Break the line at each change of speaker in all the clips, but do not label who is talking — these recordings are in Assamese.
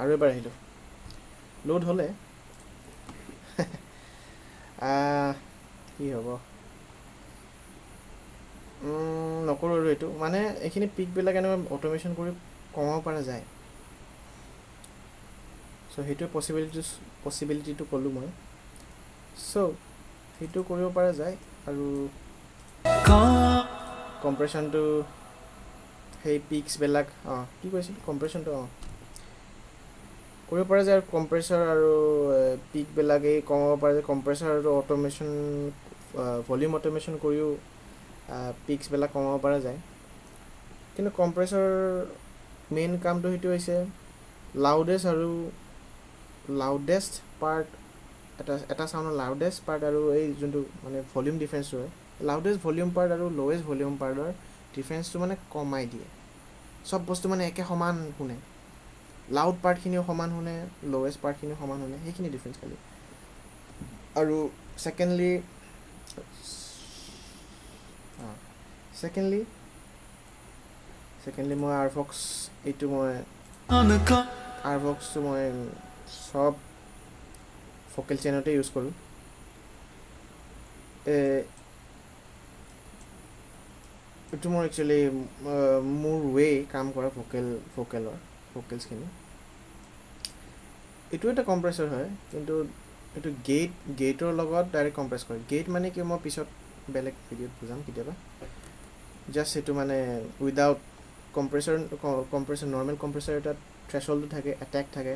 আৰু এবাৰ আহিলোঁ লোড হ'লে কি হ'ব নকৰোঁ আৰু এইটো মানে এইখিনি পিকবিলাক এনেকৈ অট'মেশ্যন কৰি কমাব পৰা যায় চ' সেইটোৱে পচিবিলিটিটো ক'লোঁ মই চ' সেইটো কৰিব পৰা যায় আৰু কম্প্ৰেশ্যনটো সেই পিক্সবিলাক কি কৈছিলোঁ কম্প্ৰেশ্যনটো কৰিব পৰা যায় আৰু কম্প্ৰেছৰ আৰু পিকবিলাক এই কমাব পৰা যায় কম্প্ৰেছৰ আৰু অট'মেশ্যন ভলিউম অট'মেশ্যন কৰিও পিক্সবিলাক কমাব পৰা যায় কিন্তু কম্প্ৰেছৰ মেইন কামটো সেইটো হৈছে লাউডেষ্ট পাৰ্ট এটা চাউণ্ডৰ লাউডেষ্ট পাৰ্ট আৰু এই যোনটো মানে ভলিউম ডিফাৰেঞ্চটো হয় লাউডেষ্ট ভলিউম পাৰ্ট আৰু ল'ৱেষ্ট ভলিউম পাৰ্টৰ ডিফাৰেঞ্চটো মানে কমাই দিয়ে চব বস্তু মানে একে সমান শুনে লাউড পাৰ্টখিনিও সমান শুনে ল'ৱেষ্ট পাৰ্টখিনিও সমান শুনে সেইখিনি ডিফাৰেঞ্চ খালি আৰু ছেকেণ্ডলি মই আৰভক্সটো মই চব ফ'কেল চেইনতে ইউজ কৰোঁ এইটো মোৰ একচুৱেলি মোৰ কাম কৰা ভোকেলছখিনি এইটো এটা কম্প্ৰেছৰ হয় কিন্তু এইটো গেটৰ লগত ডাইৰেক্ট কম্প্ৰেছ কৰে গেট মানে কি মই পিছত বেলেগ ভিডিঅ'ত বুজাম কেতিয়াবা জাষ্ট সেইটো মানে উইদাউট কম্প্ৰেছৰ নৰ্মেল কম্প্ৰেছৰ এটা থ্ৰেছহোল্ডটো থাকে এটেক থাকে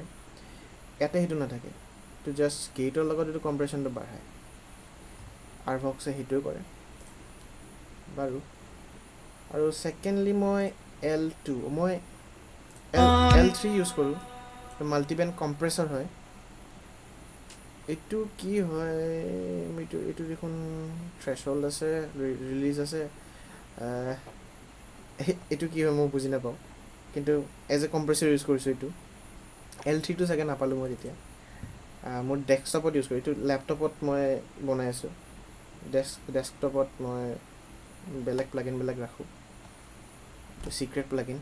ইয়াতে সেইটো নাথাকে এইটো জাষ্ট গেটৰ লগত এইটো কম্প্ৰেশ্যনটো বাঢ়ায় আৰভক্সে সেইটোৱে কৰে বাৰু আৰু ছেকেণ্ডলি মই L3 ইউজ কৰোঁ মাল্টিবেণ্ড কম্প্ৰেছৰ হয় এইটো কি হয় এইটো দেখোন থ্ৰেছহোল্ড আছে ৰিলিজ আছে এইটো কি হয় মই বুজি নাপাওঁ কিন্তু এজ এ কম্প্ৰেছৰ ইউজ কৰিছোঁ এইটো L3টো চাগে নাপালোঁ মই তেতিয়া মোৰ ডেস্কটপত ইউজ কৰোঁ এইটো লেপটপত মই বনাই আছোঁ ডেস্কটপত মই বেলেগ প্লাগইনবিলাক ৰাখোঁ এইটো চিক্ৰেট প্লাগইন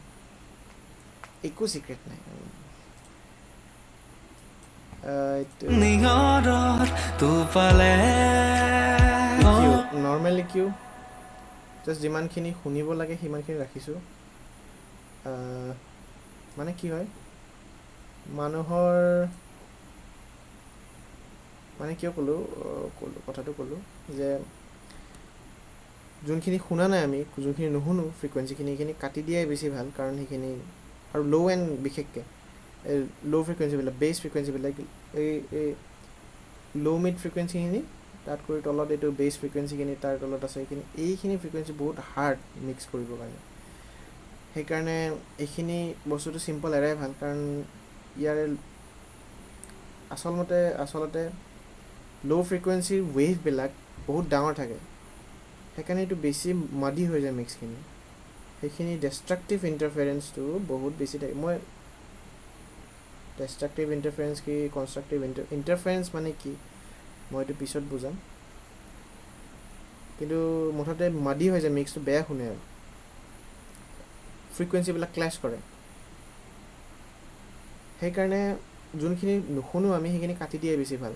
একো চিক্ৰেট নাই নৰ্মেল কিউ জাষ্ট যিমানখিনি শুনিব লাগে সিমানখিনি ৰাখিছোঁ মানে কি হয় মানুহৰ মানে কিয় ক'লোঁ যে যোনখিনি শুনা নাই আমি যোনখিনি নুশুনো ফ্ৰিকুৱেঞ্চিখিনি সেইখিনি কাটি দিয়াই বেছি ভাল কাৰণ সেইখিনি আৰু ল' এণ্ড বিশেষকৈ ল' ফ্ৰিকুৱেঞ্চিবিলাক বেছ ফ্ৰিকুৱেঞ্চিবিলাক এই ল' মিড ফ্ৰিকুৱেঞ্চিখিনি তাত কৰি তলত এইটো বেছ ফ্ৰিকুৱেঞ্চিখিনি তাৰ তলত আছে এইখিনি ফ্ৰিকুৱেঞ্চি বহুত হাৰ্ড মিক্স কৰিবৰ কাৰণে সেইকাৰণে এইখিনি বস্তুটো চিম্পল এৰাই ভাল কাৰণ ইয়াৰে আচলতে ল' ফ্ৰিকুৱেঞ্চিৰ ৱেভবিলাক বহুত ডাঙৰ থাকে সেইকাৰণে এইটো বেছি মাডি হৈ যায় মিক্সখিনি সেইখিনি ডেষ্ট্ৰাকটিভ ইণ্টাৰফেৰেঞ্চটো বহুত বেছি থাকে মই ডেষ্ট্ৰাকটিভ ইণ্টাৰফেৰেঞ্চ কি কনষ্ট্ৰাকটিভ ইণ্টাৰফেৰেঞ্চ মানে কি মই এইটো পিছত বুজাম কিন্তু মুঠতে মাডি হৈ যায় মিক্সটো বেয়া শুনে আৰু ফ্ৰিকুৱেঞ্চিবিলাক ক্লেছ কৰে সেইকাৰণে যোনখিনি নুশুনো আমি সেইখিনি কাটি দিয়াই বেছি ভাল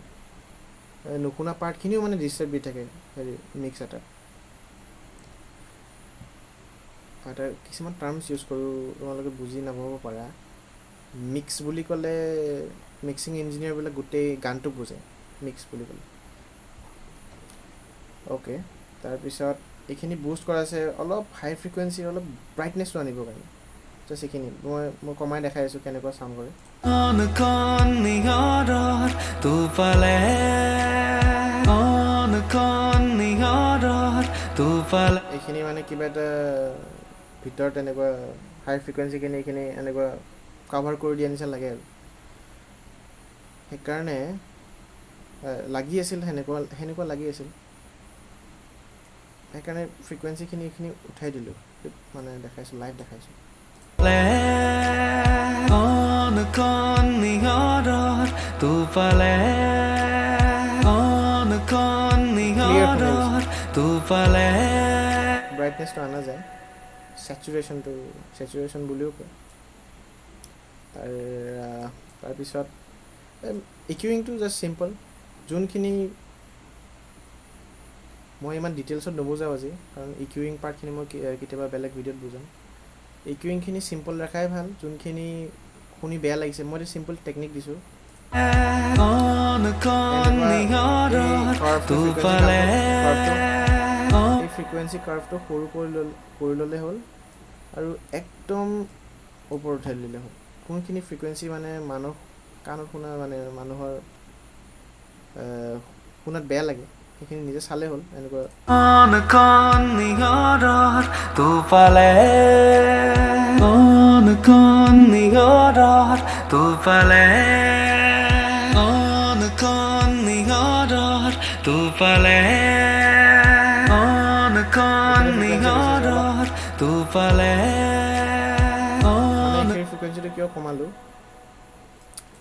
নুশুনা পাৰ্টখিনিও মানে ডিষ্টাৰ্ব দি থাকে হেৰি মিক্স এটা কিছুমান টাৰ্মছ ইউজ কৰোঁ তোমালোকে বুজি নাপাব পাৰা মিক্স বুলি ক'লে মিক্সিং ইঞ্জিনিয়াৰবিলাক গোটেই গানটো বুজে মিক্স বুলি ক'লে অ'কে তাৰপিছত এইখিনি বুষ্ট কৰা আছে অলপ হাই ফ্ৰিকুৱেঞ্চি অলপ ব্ৰাইটনেছটো আনিবৰ কাৰণে জাষ্ট এইখিনি মই কমাই দেখাই আছোঁ কেনেকুৱা চাউণ্ড কৰে এইখিনি মানে কিবা এটা ভিতৰত এনেকুৱা হাই ফ্ৰিকুৱেঞ্চিখিনি এইখিনি এনেকুৱা কাভাৰ কৰি দিয়া নিচিনা লাগে আৰু সেইকাৰণে লাগি আছিল সেনেকুৱা লাগি আছিল সেইকাৰণে ফ্ৰিকুৱেঞ্চিখিনি এইখিনি উঠাই দিলোঁ মানে দেখাইছোঁ লাইভ দেখাইছোঁ ব্ৰাইটনেছটো অনা যায় চেচুৰেশ্যন বুলিও কয় তাৰপিছত ইকুইংটো জাষ্ট চিম্পল যোনখিনি মই ইমান ডিটেইলছত নুবুজাওঁ আজি কাৰণ ইকুইং পাৰ্টখিনি মই কেতিয়াবা বেলেগ ভিডিঅ'ত বুজাম ইকুইংখিনি চিম্পল ৰখাই ভাল যোনখিনি শুনি বেয়া লাগিছে মই এটা চিম্পল টেকনিক দিছোঁ এই ফ্ৰিকুৱেঞ্চি কাৰ্ভটো সৰু কৰি ল'লে হ'ল আৰু একদম ওপৰত উঠাই দিলে হ'ল কোনখিনি ফ্ৰিকুৱেঞ্চি মানে কাণত শুনা মানে মানুহৰ শুনাত বেয়া লাগে সেইখিনি নিজে চালে হ'ল এনেকুৱা ফ্ৰিকুৱেঞ্চিটো কিয় কমালোঁ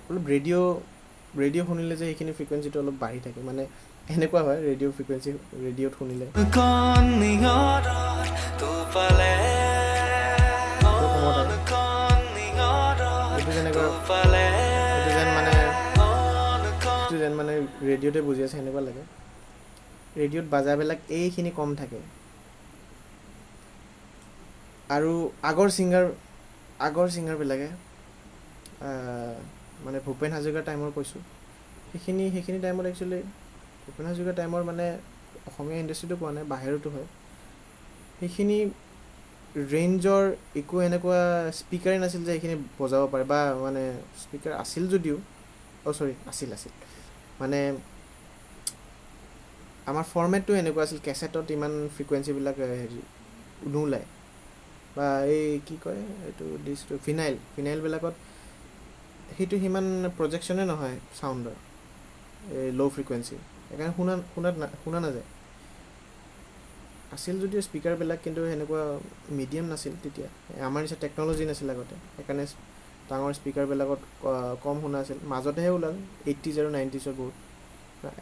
অলপ ৰেডিঅ' শুনিলে যে সেইখিনি ফ্ৰিকুৱেঞ্চিটো অলপ বাঢ়ি থাকে মানে এনেকুৱা হয় ৰেডিঅ'ত শুনিলে যেন মানে ৰেডিঅ'তে বুজি আছে সেনেকুৱা লাগে ৰেডিঅ'ত বাজাবিলাক এইখিনি কম থাকে আৰু আগৰ ছিংগাৰবিলাকে মানে ভূপেন হাজৰিকাৰ টাইমৰ কৈছোঁ সেইখিনি টাইমত একচুৱেলি ভূপেন হাজৰিকাৰ টাইমৰ মানে অসমীয়া ইণ্ডাষ্ট্ৰিটো কোৱা নাই বাহিৰতো হয় সেইখিনি ৰেঞ্জৰ একো এনেকুৱা স্পীকাৰেই নাছিল যে সেইখিনি বজাব পাৰে বা মানে স্পীকাৰ আছিল যদিও আছিল মানে আমাৰ ফৰ্মেটটো এনেকুৱা আছিল কেছেটত ইমান ফ্ৰিকুৱেঞ্চিবিলাক হেৰি নোলায় বা এই কি কয় এইটো ডিছটো ফিনাইলবিলাকত সেইটো সিমান প্ৰজেকশ্যনে নহয় চাউণ্ডৰ এই ল' ফ্ৰিকুৱেঞ্চি সেইকাৰণে শুনা নাযায় আছিল যদিও স্পীকাৰবিলাক কিন্তু সেনেকুৱা মিডিয়াম নাছিল তেতিয়া আমাৰ নিচিনা টেকন'লজি নাছিল আগতে সেইকাৰণে ডাঙৰ স্পীকাৰবিলাকত কম শুনা আছিল মাজতেহে ওলাল 80s আৰু 90sৰ বহুত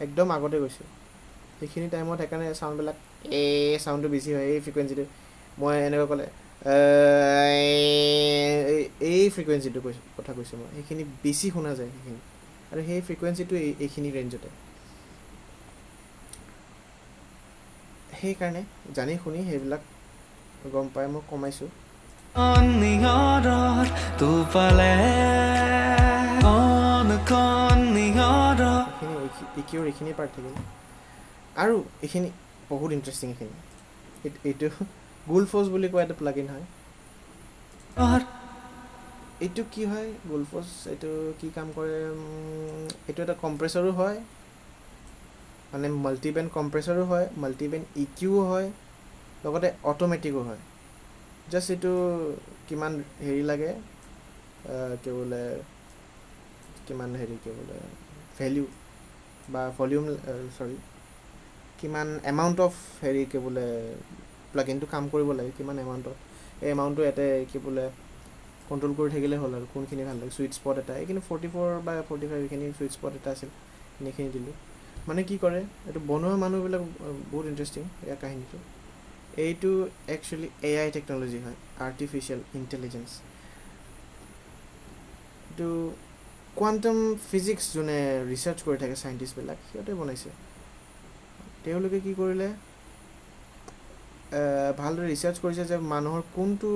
একদম আগতে গৈছে সেইখিনি টাইমত সেইকাৰণে চাউণ্ডবিলাক চাউণ্ডটো বেছি হয় এই ফ্ৰিকুৱেঞ্চিটো মই এনেকৈ ক'লে এই ফ্ৰিকুৱেঞ্চিটো কথা কৈছোঁ মই সেইখিনি বেছি শুনা যায় সেইখিনি আৰু সেই ফ্ৰিকুৱেঞ্চিটো এইখিনি ৰেঞ্জতে সেইকাৰণে জানি শুনি সেইবিলাক গম পাই মই কমাইছোঁ এইখিনি পাৰ্ট থাকিল আৰু এইখিনি বহুত ইণ্টাৰেষ্টিং এইখিনি এইটো গুলফ'জ বুলি কোৱা এটা প্লাগইন হয় এইটো কি হয় গুলফ'জ এইটো কি কাম কৰে এইটো এটা কম্প্ৰেছৰো হয় মানে মাল্টিবেণ্ড কম্প্ৰেছৰো হয় মাল্টিবেণ্ড ইকিউও হয় লগতে অট'মেটিকো হয় জাষ্ট এইটো কিমান হেৰি লাগে কিমান ভেলিউ বা ভলিউম কিমান এমাউণ্ট অফ প্লাগইনটো কাম কৰিব লাগে কিমান এমাউণ্টত এই এমাউণ্টটো ইয়াতে কণ্ট্ৰল কৰি থাকিলে হ'ল আৰু কোনখিনি ভাল লাগে ছুইট স্পট এটা এইখিনি 44 বা 45 এইখিনি ছুইট স্পট এটা আছিল সেইখিনি দিলোঁ মানে কি কৰে এইটো বনোৱা মানুহবিলাক বহুত ইণ্টাৰেষ্টিং ইয়াৰ কাহিনীটো এইটো একচুৱেলি AI টেকন'লজি হয় আৰ্টিফিচিয়েল ইণ্টেলিজেঞ্চ এইটো কোৱাণ্টাম ফিজিক্স যোনে ৰিচাৰ্চ কৰি থাকে চাইণ্টিষ্টবিলাক সিহঁতে বনাইছে তেওঁলোকে কি কৰিলে ভালদৰে ৰিচাৰ্চ কৰিছে যে মানুহৰ কোনটো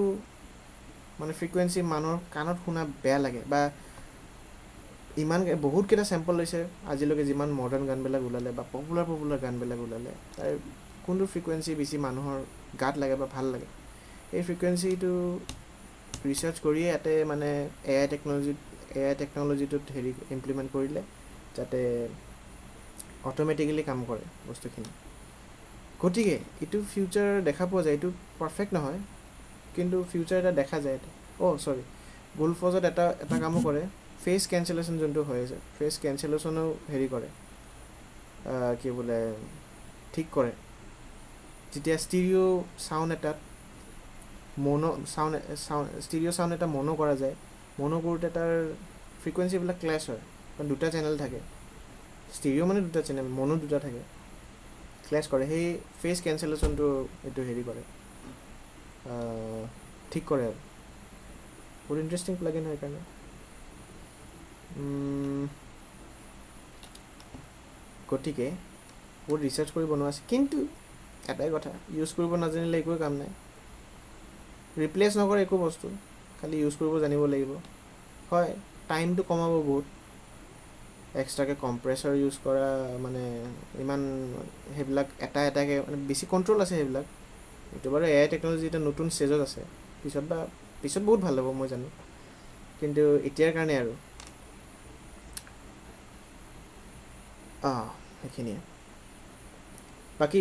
মানে ফ্ৰিকুৱেঞ্চি মানুহৰ কাণত শুনা বেয়া লাগে বা বহুতকেইটা চেম্পল লৈছে আজিলৈকে যিমান মডাৰ্ণ গানবিলাক ওলালে বা পপুলাৰ গানবিলাক ওলালে তাৰ কোনটো ফ্ৰিকুৱেঞ্চি বেছি মানুহৰ গাত লাগে বা ভাল লাগে এই ফ্ৰিকুৱেঞ্চিটো ৰিচাৰ্চ কৰিয়ে ইয়াতে মানে AI টেকন'লজিটোত ইমপ্লিমেণ্ট কৰিলে যাতে অট'মেটিকেলি কাম কৰে বস্তুখিনি গতিকে এইটো ফিউচাৰ দেখা পোৱা যায় এইটো পাৰফেক্ট নহয় কিন্তু ফিউচাৰ এটা দেখা যায় গুলফ'জত এটা কামো কৰে ফেচ কেঞ্চেলেশ্যন যোনটো হৈ আছে ফেচ কেঞ্চেলেশ্যনো কৰে ঠিক কৰে যেতিয়া ষ্টিৰিঅ' চাউণ্ড এটাত ষ্টিৰিঅ' চাউণ্ড এটা মনো কৰা যায় মনো কৰোঁতে তাৰ ফ্ৰিকুৱেঞ্চিবিলাক ক্লেছ হয় কাৰণ দুটা চেনেল থাকে ষ্টিৰিঅ' মানে দুটা চেনেল মনো দুটা থাকে ক্লেছ কৰে সেই ফেচ কেঞ্চেলেশ্যনটো এইটো কৰে ঠিক কৰে আৰু বহুত ইণ্টাৰেষ্টিং প্লাগইন হয় কাৰণে গতিকে বহুত ৰিচাৰ্চ কৰি বনোৱা আছে, কিন্তু এটাই কথা, ইউজ কৰিব নাজানিলে একোৱে কাম নাই। ৰিপ্লেচ নকৰে একো বস্তু, খালি ইউজ কৰিব জানিব লাগিব। হয়, টাইমটো কমাব বহুত, এক্সট্ৰাকৈ কম্প্ৰেছৰ ইউজ কৰা, মানে ইমান সেইবিলাক এটাকৈ মানে বেছি কণ্ট্ৰল আছে সেইবিলাক। এইটো বাৰু এআই টেকন'লজি এটা নতুন ষ্টেজত আছে, পিছত বহুত ভাল হ'ব মই জানো, কিন্তু এতিয়াৰ কাৰণে আৰু সেইখিনিয়ে। বাকী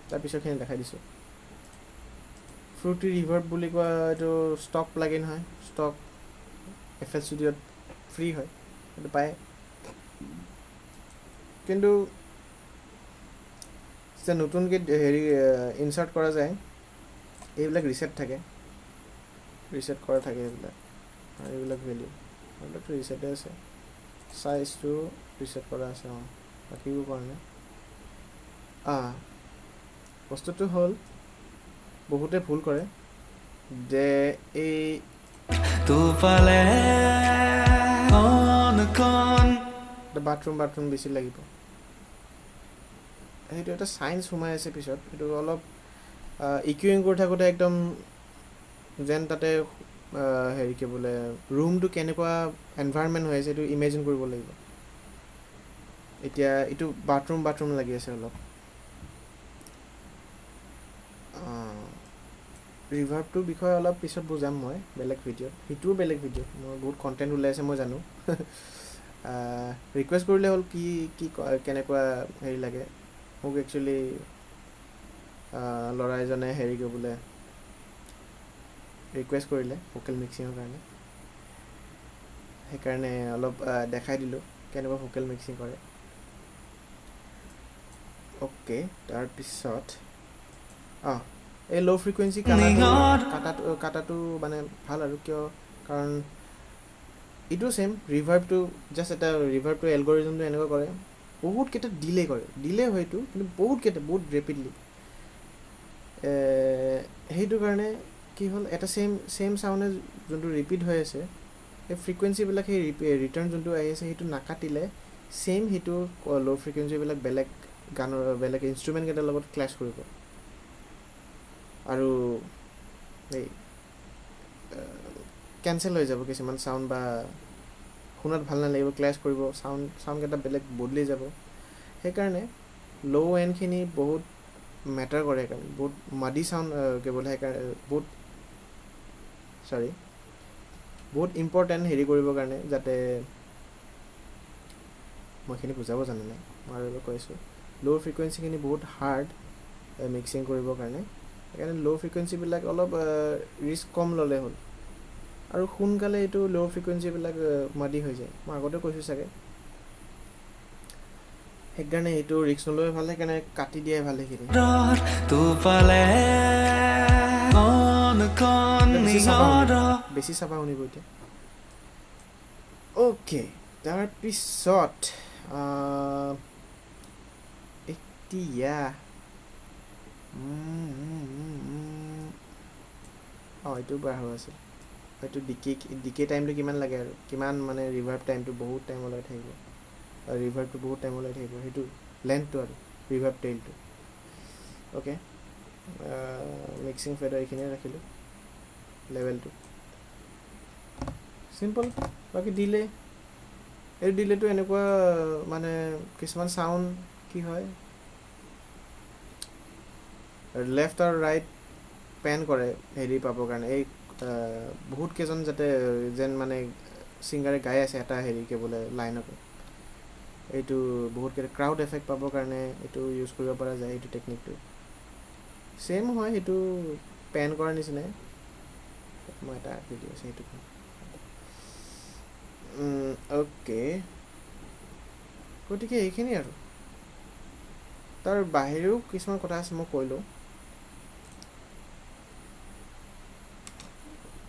তাৰপিছৰখিনি দেখাই দিছোঁ। ফ্ৰুটি ৰিভাৰ্ব বুলি কোৱা এইটো ষ্টক প্লাগইন হয়, ষ্টক FL Studioত ফ্ৰী হয়, সেইটো পায়। কিন্তু যেতিয়া নতুনকৈ ইনচাৰ্ট কৰা যায়, এইবিলাক ৰিচেট থাকে, ৰিচেট কৰা থাকে এইবিলাক, আৰু এইবিলাক ভেলিউ এইবিলাকতো ৰিচেটে আছে, চাইজটো ৰিচেট কৰা আছে। বাকীবোৰ কৰা নাই। বস্তুটো হ'ল বহুতে ভুল কৰে যে এই বাথৰুম বেছি লাগিব, সেইটো এটা চাইন্স সোমাই আছে পিছত। সেইটো অলপ ইকুইং কৰি থাকোঁতে একদম যেন তাতে কি বোলে ৰুমটো কেনেকুৱা এনভাইৰনমেণ্ট হৈ আছে সেইটো ইমেজিন কৰিব লাগিব। এতিয়া এইটো বাথৰুম লাগি আছে অলপ। ৰিভাৰ্বটোৰ বিষয়ে অলপ পিছত বুজাম মই বেলেগ ভিডিঅ'ত, সেইটোও বেলেগ ভিডিঅ', মোৰ বহুত কণ্টেণ্ট ওলাই আছে মই জানো। ৰিকুৱেষ্ট কৰিলে হ'ল কি কেনেকুৱা লাগে। মোক একচুৱেলি ল'ৰা এজনে কৰিবলৈ ৰিকুৱেষ্ট কৰিলে ভোকেল মিক্সিঙৰ কাৰণে, সেইকাৰণে অলপ দেখাই দিলোঁ কেনেকুৱা ভোকেল মিক্সিং কৰে। অ'কে, তাৰপিছত এই ল' ফ্ৰিকুৱেঞ্চি কাটাটো মানে ভাল আৰু কিয়, কাৰণ এইটো ছেইম ৰিভাৰ্বটো জাষ্ট এটা ৰিভাৰ্বটো এলগৰিজমটো এনেকুৱা কৰে, বহুতকেইটা ডিলে হয়তো, কিন্তু বহুত ৰেপিডলি। সেইটো কাৰণে কি হ'ল, এটা ছেইম চাউণ্ডে যোনটো ৰিপিট হৈ আছে, সেই ফ্ৰিকুৱেঞ্চিবিলাক সেই ৰিটাৰ্ণ যোনটো আহি আছে সেইটো নাকাটিলে ছেইম সেইটো ল' ফ্ৰিকুৱেঞ্চিবিলাক বেলেগ গানৰ বেলেগ ইনষ্ট্ৰুমেণ্টকেইটাৰ লগত ক্লেছ কৰিব, আৰু এই কেঞ্চেল হৈ যাব কিছুমান চাউণ্ড, বা শুনাত ভাল নালাগিব, ক্লেছ কৰিব, চাউণ্ডকেইটা বেলেগ বদলি যাব। সেইকাৰণে ল' এণ্ডখিনি বহুত মেটাৰ কৰে, সেইকাৰণে বহুত মাডি চাউণ্ড কেৱল, সেইকাৰণে বহুত ইম্পৰ্টেণ্ট কৰিবৰ কাৰণে, যাতে মই এইখিনি বুজাব জানো নাই, মই আৰু কৈছোঁ ল' ফ্ৰিকুৱেঞ্চিখিনি বহুত হাৰ্ড মিক্সিং কৰিবৰ কাৰণে, সেইকাৰণে ল' ফ্ৰিকুৱেঞ্চিবিলাক অলপ ৰিস্ক কম ল'লে হ'ল, আৰু সোনকালে এইটো ল' ফ্ৰিকুৱেঞ্চিবিলাক মাডি হৈ যায়, মই আগতে কৈছোঁ চাগে। সেইকাৰণে এইটো ৰিস্ক নল'লে ভাল, সেইকাৰণে কাটি দিয়াই ভাল। সেইখিনি বেছি চাফা শুনিব এতিয়া। অ'কে, তাৰপিছত এতিয়া এইটো বাৰ হৈ আছিল, এইটো ডিকে টাইমটো কিমান লাগে, আৰু কিমান মানে ৰিভাৰ্ব টাইমটো বহুত টাইমলৈ থাকিব, আৰু ৰিভাৰ্বটো বহুত টাইমলৈ থাকিব, সেইটো লেন্থটো আৰু ৰিভাৰ্ব টেইলটো। অ'কে, মিক্সিং ফেডাৰ এইখিনিয়ে ৰাখিলোঁ, লেভেলটো চিম্পল। বাকী এই ডিলেটো এনেকুৱা মানে কিছুমান চাউণ্ড কি হয়, লেফ্ট আৰু ৰাইট পেন কৰে পাবৰ কাৰণে, এই বহুতকেইজন যাতে যেন মানে ছিংগাৰে গাই আছে এটা বোলে লাইনতে, এইটো বহুতকেইটা ক্ৰাউড এফেক্ট পাবৰ কাৰণে এইটো ইউজ কৰিব পৰা যায়। এইটো টেকনিকটো ছেইম হয়, সেইটো পেন কৰাৰ নিচিনাই। মই এটা ভিডিঅ' আছে সেইটো। অ'কে, গতিকে এইখিনি আৰু তাৰ বাহিৰেও কিছুমান কথা আছে মই কৈ লওঁ।